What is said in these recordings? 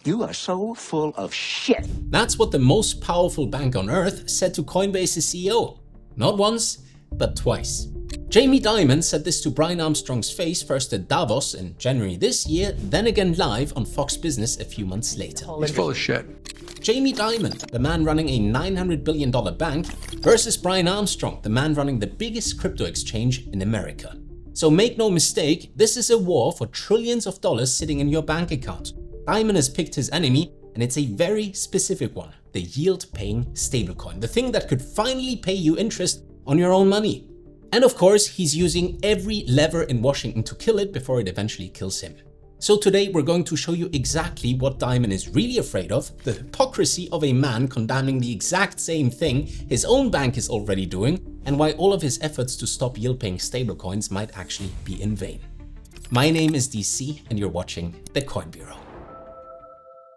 You are so full of shit. That's what the most powerful bank on earth said to Coinbase's CEO. Not once, but twice. Jamie Dimon said this to Brian Armstrong's face first at Davos in January this year, then again live on Fox Business a few months later. He's full of shit. Jamie Dimon, the man running a $900 billion bank, versus Brian Armstrong, the man running the biggest crypto exchange in America. So make no mistake, this is a war for trillions of dollars sitting in your bank account. Dimon has picked his enemy, and it's a very specific one, the yield-paying stablecoin, the thing that could finally pay you interest on your own money. And of course, he's using every lever in Washington to kill it before it eventually kills him. So today we're going to show you exactly what Dimon is really afraid of, the hypocrisy of a man condemning the exact same thing his own bank is already doing, and why all of his efforts to stop yield-paying stablecoins might actually be in vain. My name is DC and you're watching The Coin Bureau.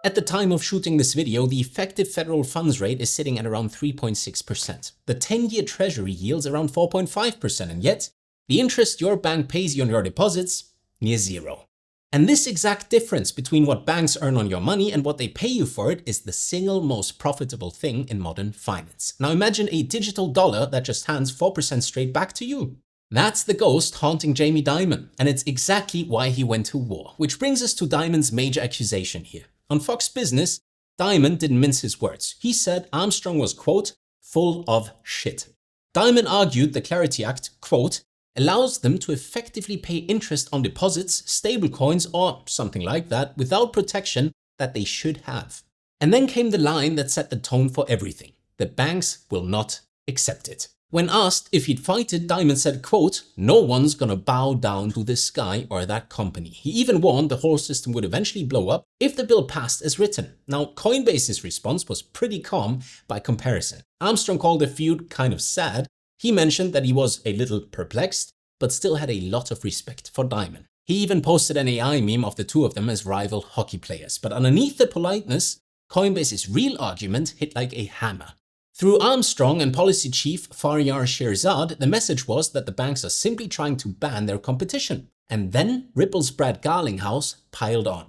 At the time of shooting this video, the effective federal funds rate is sitting at around 3.6%. The 10-year treasury yields around 4.5%, and yet the interest your bank pays you on your deposits, near zero. And this exact difference between what banks earn on your money and what they pay you for it is the single most profitable thing in modern finance. Now imagine a digital dollar that just hands 4% straight back to you. That's the ghost haunting Jamie Dimon, and it's exactly why he went to war. Which brings us to Dimon's major accusation here. On Fox Business, Dimon didn't mince his words. He said Armstrong was, quote, full of shit. Dimon argued the Clarity Act, quote, allows them to effectively pay interest on deposits, stablecoins, or something like that without protection that they should have. And then came the line that set the tone for everything. The banks will not accept it. When asked if he'd fight it, Dimon said, quote, no one's gonna bow down to this guy or that company. He even warned the whole system would eventually blow up if the bill passed as written. Now, Coinbase's response was pretty calm by comparison. Armstrong called the feud kind of sad. He mentioned that he was a little perplexed, but still had a lot of respect for Dimon. He even posted an AI meme of the two of them as rival hockey players. But underneath the politeness, Coinbase's real argument hit like a hammer. Through Armstrong and policy chief Faryar Shirzad, the message was that the banks are simply trying to ban their competition. And then Ripple's Brad Garlinghouse piled on.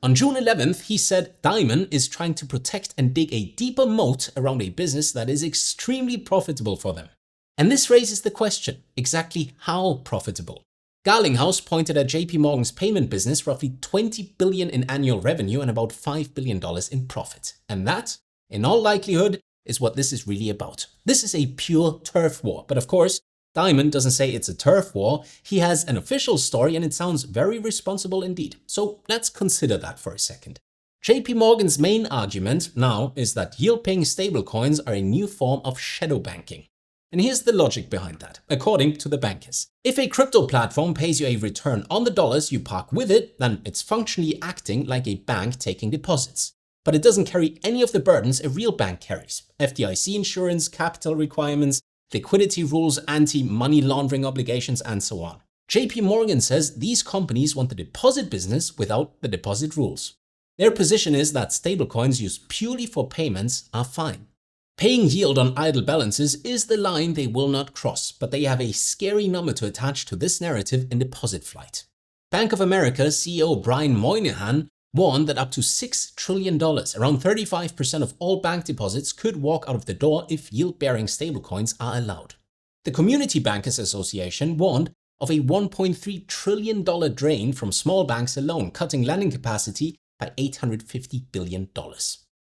On June 11th, he said Dimon is trying to protect and dig a deeper moat around a business that is extremely profitable for them. And this raises the question, exactly how profitable? Garlinghouse pointed at JPMorgan's payment business, roughly $20 billion in annual revenue and about $5 billion in profit. And that, in all likelihood, is what this is really about. This is a pure turf war. But of course, Dimon doesn't say it's a turf war. He has an official story and it sounds very responsible indeed. So let's consider that for a second. JPMorgan's main argument now is that yield-paying stablecoins are a new form of shadow banking. And here's the logic behind that, according to the bankers. If a crypto platform pays you a return on the dollars you park with it, then it's functionally acting like a bank taking deposits. But it doesn't carry any of the burdens a real bank carries. FDIC insurance, capital requirements, liquidity rules, anti-money laundering obligations, and so on. JPMorgan says these companies want the deposit business without the deposit rules. Their position is that stablecoins used purely for payments are fine. Paying yield on idle balances is the line they will not cross, but they have a scary number to attach to this narrative in deposit flight. Bank of America CEO Brian Moynihan warned that up to $6 trillion, around 35% of all bank deposits, could walk out of the door if yield-bearing stablecoins are allowed. The Community Bankers Association warned of a $1.3 trillion drain from small banks alone, cutting lending capacity by $850 billion.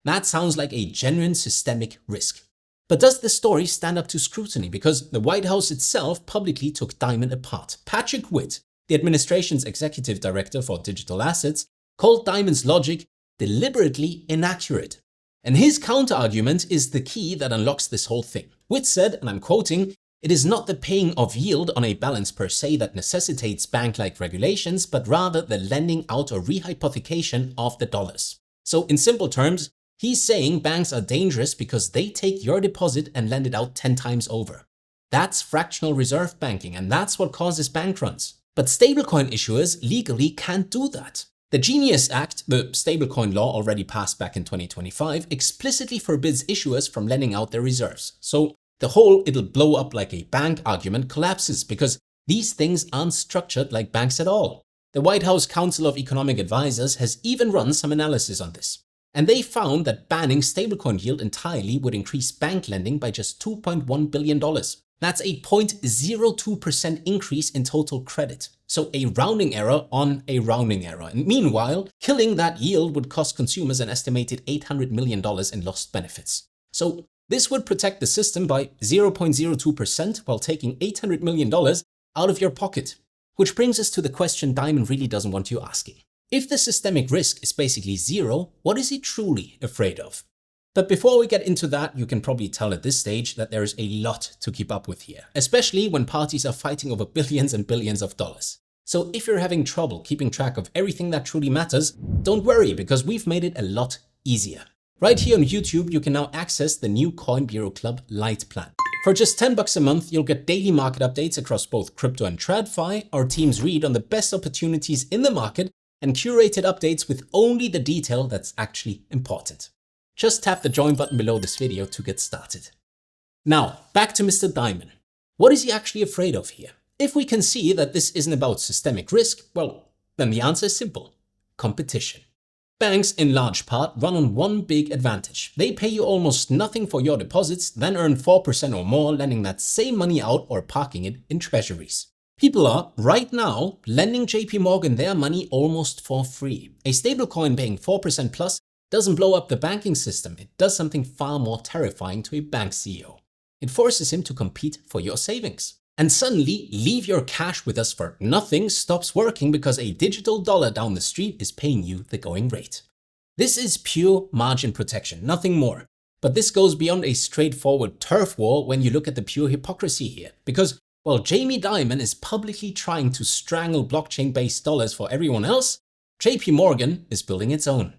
That sounds like a genuine systemic risk. But does the story stand up to scrutiny? Because the White House itself publicly took Dimon apart. Patrick Witt, the administration's executive director for digital assets, called Dimon's logic deliberately inaccurate. And his counter-argument is the key that unlocks this whole thing. Witt said, and I'm quoting, "It is not the paying of yield on a balance per se that necessitates bank-like regulations, but rather the lending out or rehypothecation of the dollars." So in simple terms, he's saying banks are dangerous because they take your deposit and lend it out 10 times over. That's fractional reserve banking, and that's what causes bank runs. But stablecoin issuers legally can't do that. The Genius Act, the stablecoin law already passed back in 2025, explicitly forbids issuers from lending out their reserves. So the whole "it'll blow up like a bank" argument collapses because these things aren't structured like banks at all. The White House Council of Economic Advisors has even run some analysis on this. And they found that banning stablecoin yield entirely would increase bank lending by just $2.1 billion. That's a 0.02% increase in total credit. So a rounding error on a rounding error. And meanwhile, killing that yield would cost consumers an estimated $800 million in lost benefits. So this would protect the system by 0.02% while taking $800 million out of your pocket. Which brings us to the question Dimon really doesn't want you asking. If the systemic risk is basically zero, what is he truly afraid of? But before we get into that, you can probably tell at this stage that there is a lot to keep up with here, especially when parties are fighting over billions and billions of dollars. So if you're having trouble keeping track of everything that truly matters, don't worry, because we've made it a lot easier. Right here on YouTube, you can now access the new Coin Bureau Club Lite plan. For just $10 a month, you'll get daily market updates across both crypto and TradFi, our teams read on the best opportunities in the market, and curated updates with only the detail that's actually important. Just tap the join button below this video to get started. Now, back to Mr. Dimon. What is he actually afraid of here? If we can see that this isn't about systemic risk, well, then the answer is simple: competition. Banks, in large part, run on one big advantage. They pay you almost nothing for your deposits, then earn 4% or more, lending that same money out or parking it in treasuries. People are, right now, lending JPMorgan their money almost for free. A stablecoin paying 4% plus doesn't blow up the banking system. It does something far more terrifying to a bank CEO. It forces him to compete for your savings. And suddenly, leave your cash with us for nothing stops working because a digital dollar down the street is paying you the going rate. This is pure margin protection, nothing more. But this goes beyond a straightforward turf war when you look at the pure hypocrisy here. Because while Jamie Dimon is publicly trying to strangle blockchain-based dollars for everyone else, JPMorgan is building its own.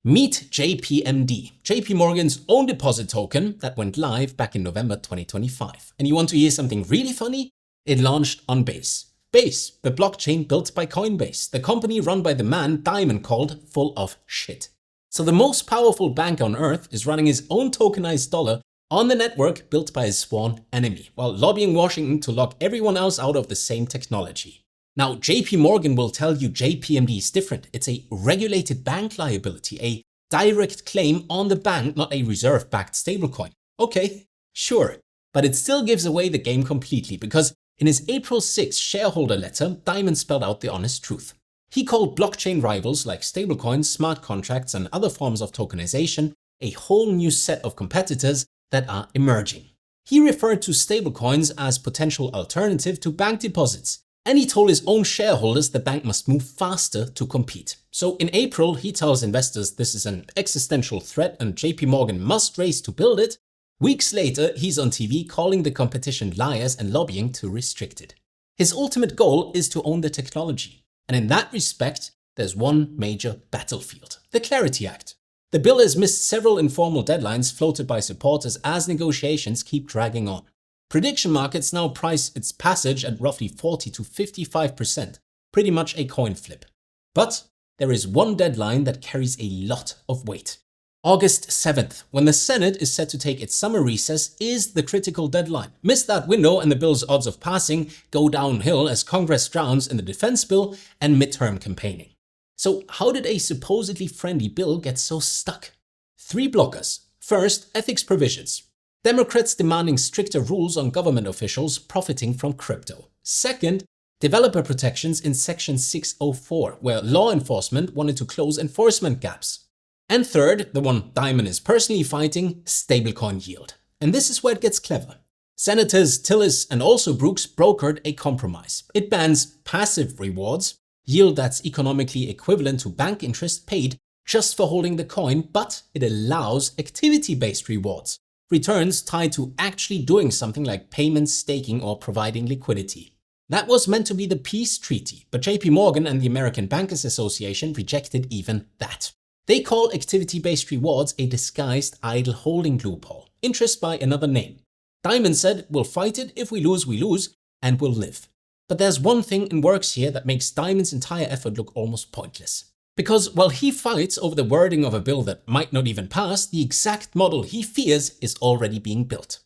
Meet JPMD, JPMorgan's own deposit token that went live back in November 2025. And you want to hear something really funny? It launched on Base. Base, the blockchain built by Coinbase, the company run by the man Dimon called full of shit. So the most powerful bank on earth is running his own tokenized dollar on the network built by his sworn enemy, while lobbying Washington to lock everyone else out of the same technology. Now, JPMorgan will tell you JPMD is different. It's a regulated bank liability, a direct claim on the bank, not a reserve-backed stablecoin. Okay, sure, but it still gives away the game completely because in his April 6 shareholder letter, Dimon spelled out the honest truth. He called blockchain rivals like stablecoins, smart contracts, and other forms of tokenization a whole new set of competitors that are emerging. He referred to stablecoins as potential alternative to bank deposits. And he told his own shareholders the bank must move faster to compete. So in April, he tells investors this is an existential threat and JPMorgan must race to build it. Weeks later, he's on TV calling the competition liars and lobbying to restrict it. His ultimate goal is to own the technology. And in that respect, there's one major battlefield: the Clarity Act. The bill has missed several informal deadlines floated by supporters as negotiations keep dragging on. Prediction markets now price its passage at roughly 40 to 55%, pretty much a coin flip. But there is one deadline that carries a lot of weight. August 7th, when the Senate is set to take its summer recess, is the critical deadline. Miss that window and the bill's odds of passing go downhill as Congress drowns in the defense bill and midterm campaigning. So how did a supposedly friendly bill get so stuck? 3 blockers. First, ethics provisions. Democrats demanding stricter rules on government officials profiting from crypto. Second, developer protections in Section 604, where law enforcement wanted to close enforcement gaps. And third, the one Dimon is personally fighting, stablecoin yield. And this is where it gets clever. Senators Tillis and also Brooks brokered a compromise. It bans passive rewards, yield that's economically equivalent to bank interest paid just for holding the coin, but it allows activity-based rewards. Returns tied to actually doing something like payments, staking, or providing liquidity. That was meant to be the peace treaty, but JPMorgan and the American Bankers Association rejected even that. They call activity-based rewards a disguised idle holding loophole, interest by another name. Dimon said, "We'll fight it, if we lose, and we'll live." But there's one thing in works here that makes Dimon's entire effort look almost pointless. Because while he fights over the wording of a bill that might not even pass, the exact model he fears is already being built.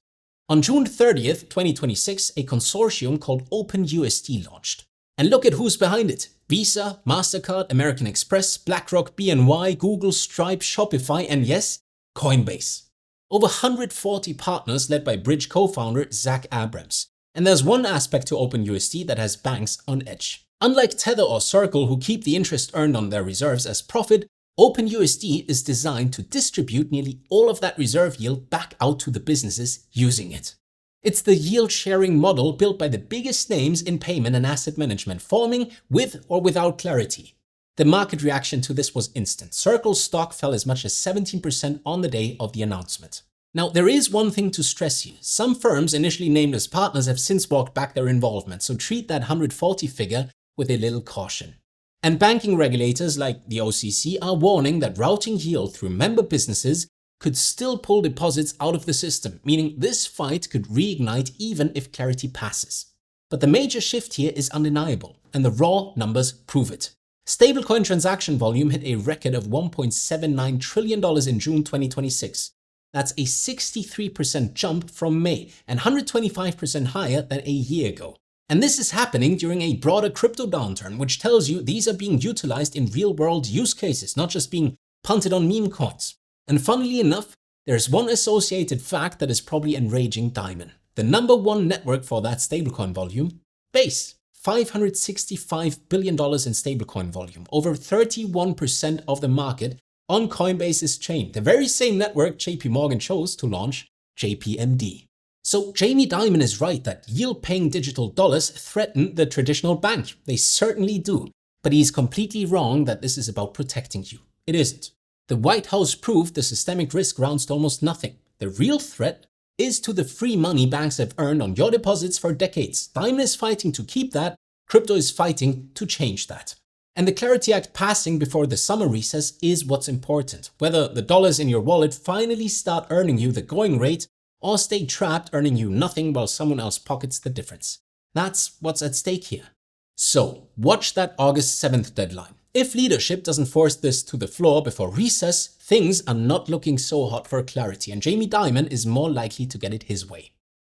On June 30th, 2026, a consortium called OpenUSD launched. And look at who's behind it. Visa, MasterCard, American Express, BlackRock, BNY, Google, Stripe, Shopify, and yes, Coinbase. Over 140 partners led by Bridge co-founder Zach Abrams. And there's one aspect to OpenUSD that has banks on edge. Unlike Tether or Circle, who keep the interest earned on their reserves as profit, OpenUSD is designed to distribute nearly all of that reserve yield back out to the businesses using it. It's the yield-sharing model built by the biggest names in payment and asset management, forming with or without Clarity. The market reaction to this was instant. Circle's stock fell as much as 17% on the day of the announcement. Now, there is one thing to stress here. Some firms initially named as partners have since walked back their involvement, so treat that 140 figure with a little caution. And banking regulators like the OCC are warning that routing yield through member businesses could still pull deposits out of the system, meaning this fight could reignite even if Clarity passes. But the major shift here is undeniable, and the raw numbers prove it. Stablecoin transaction volume hit a record of $1.79 trillion in June 2026. That's a 63% jump from May and 125% higher than a year ago. And this is happening during a broader crypto downturn, which tells you these are being utilized in real-world use cases, not just being punted on meme coins. And funnily enough, there's one associated fact that is probably enraging Dimon. The number one network for that stablecoin volume, Base. $565 billion in stablecoin volume, over 31% of the market on Coinbase's chain, the very same network JPMorgan chose to launch JPMD. So Jamie Dimon is right that yield-paying digital dollars threaten the traditional bank. They certainly do. But he's completely wrong that this is about protecting you. It isn't. The White House proved the systemic risk rounds to almost nothing. The real threat is to the free money banks have earned on your deposits for decades. Dimon is fighting to keep that. Crypto is fighting to change that. And the Clarity Act passing before the summer recess is what's important. Whether the dollars in your wallet finally start earning you the going rate or stay trapped earning you nothing while someone else pockets the difference. That's what's at stake here. So watch that August 7th deadline. If leadership doesn't force this to the floor before recess, things are not looking so hot for Clarity, and Jamie Dimon is more likely to get it his way.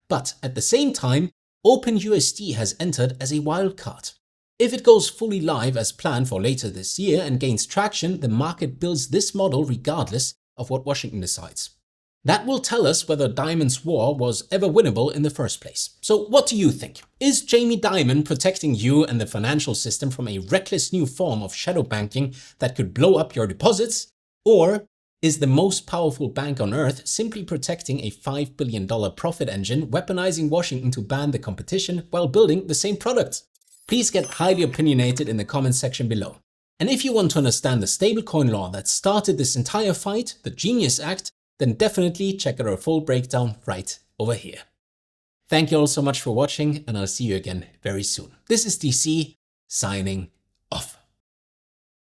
But at the same time, OpenUSD has entered as a wildcard. If it goes fully live as planned for later this year and gains traction, the market builds this model regardless of what Washington decides. That will tell us whether Dimon's war was ever winnable in the first place. So what do you think? Is Jamie Dimon protecting you and the financial system from a reckless new form of shadow banking that could blow up your deposits? Or is the most powerful bank on earth simply protecting a $5 billion profit engine, weaponizing Washington to ban the competition while building the same product? Please get highly opinionated in the comments section below. And if you want to understand the stablecoin law that started this entire fight, the Genius Act, then definitely check out our full breakdown right over here. Thank you all so much for watching, and I'll see you again very soon. This is DC, signing